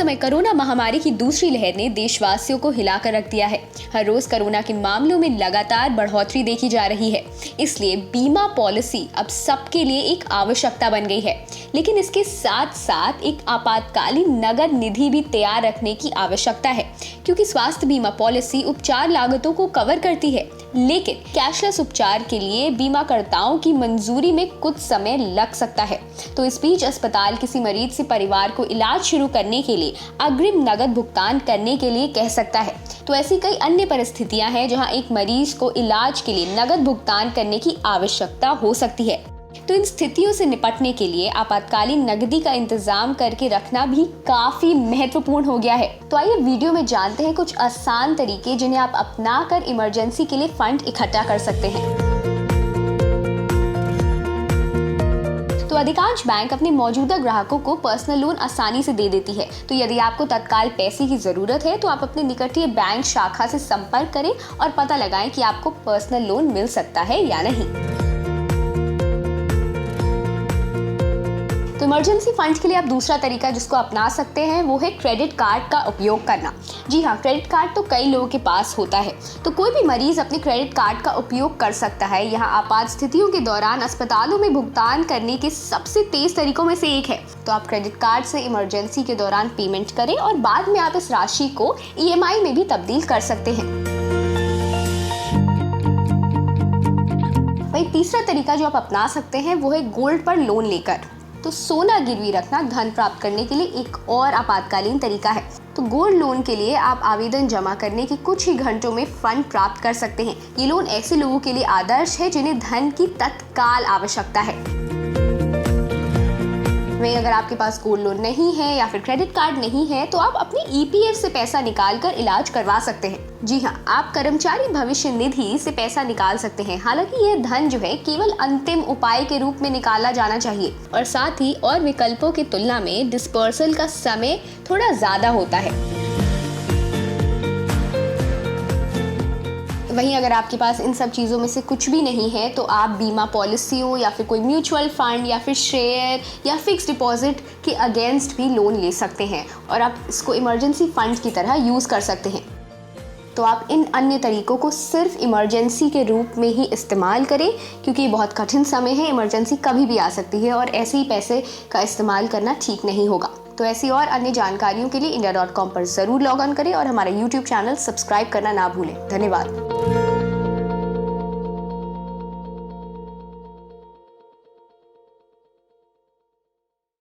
समय कोरोना महामारी की दूसरी लहर ने देशवासियों को हिलाकर रख दिया है। हर रोज कोरोना के मामलों में लगातार बढ़ोतरी देखी जा रही है, इसलिए बीमा पॉलिसी अब सबके लिए एक आवश्यकता बन गई है। लेकिन इसके साथ साथ एक आपातकालीन नगद निधि भी तैयार रखने की आवश्यकता है, क्योंकि स्वास्थ्य बीमा पॉलिसी उपचार लागतों को कवर करती है, लेकिन कैशलेस उपचार के लिए बीमाकर्ताओं की मंजूरी में कुछ समय लग सकता है। तो इस बीच अस्पताल किसी मरीज से परिवार को इलाज शुरू करने के लिए अग्रिम नगद भुगतान करने के लिए कह सकता है। तो ऐसी कई अन्य परिस्थितियां हैं जहां एक मरीज को इलाज के लिए नगद भुगतान करने की आवश्यकता हो सकती है। तो इन स्थितियों से निपटने के लिए आपातकालीन नकदी का इंतजाम करके रखना भी काफी महत्वपूर्ण हो गया है। तो आइए वीडियो में जानते हैं कुछ आसान तरीके जिन्हें आप अपनाकर इमरजेंसी के लिए फंड इकट्ठा कर सकते हैं। तो अधिकांश बैंक अपने मौजूदा ग्राहकों को पर्सनल लोन आसानी से दे देती है। तो यदि आपको तत्काल पैसे की जरूरत है तो आप अपने निकटतम बैंक शाखा से संपर्क करें और पता लगाएं कि आपको पर्सनल लोन मिल सकता है या नहीं। तो इमरजेंसी फंड के लिए आप दूसरा तरीका जिसको अपना सकते हैं वो है क्रेडिट कार्ड का उपयोग करना। जी हाँ, क्रेडिट कार्ड तो कई लोगों के पास होता है, तो कोई भी मरीज अपने क्रेडिट कार्ड का उपयोग कर सकता है। यहाँ आपात स्थितियों के दौरान अस्पतालों में भुगतान करने के सबसे तेज तरीकों में से एक है। तो आप क्रेडिट कार्ड से इमरजेंसी के दौरान पेमेंट करें और बाद में आप इस राशि को EMI में भी तब्दील कर सकते हैं। वही तीसरा तरीका जो आप अपना सकते हैं वो है गोल्ड पर लोन लेकर। तो सोना गिरवी रखना धन प्राप्त करने के लिए एक और आपातकालीन तरीका है। तो गोल्ड लोन के लिए आप आवेदन जमा करने के कुछ ही घंटों में फंड प्राप्त कर सकते हैं। ये लोन ऐसे लोगों के लिए आदर्श है जिन्हें धन की तत्काल आवश्यकता है। वहीं अगर आपके पास गोल्ड लोन नहीं है या फिर क्रेडिट कार्ड नहीं है तो आप अपनी EPF से पैसा निकाल कर इलाज करवा सकते हैं। जी हाँ, आप कर्मचारी भविष्य निधि से पैसा निकाल सकते हैं। हालांकि यह धन जो है केवल अंतिम उपाय के रूप में निकाला जाना चाहिए और साथ ही और विकल्पों की तुलना में डिस्पर्सल का समय थोड़ा ज्यादा होता है। वहीं अगर आपके पास इन सब चीज़ों में से कुछ भी नहीं है तो आप बीमा पॉलिसियों या फिर कोई म्यूचुअल फंड या फिर शेयर या फिक्स डिपॉजिट के अगेंस्ट भी लोन ले सकते हैं और आप इसको इमरजेंसी फंड की तरह यूज़ कर सकते हैं। तो आप इन अन्य तरीकों को सिर्फ इमरजेंसी के रूप में ही इस्तेमाल करें, क्योंकि ये बहुत कठिन समय है, इमरजेंसी कभी भी आ सकती है और ऐसे ही पैसे का इस्तेमाल करना ठीक नहीं होगा। तो ऐसी और अन्य जानकारियों के लिए India.com पर ज़रूर लॉग ऑन करें और हमारा YouTube चैनल सब्सक्राइब करना ना भूलें। धन्यवाद।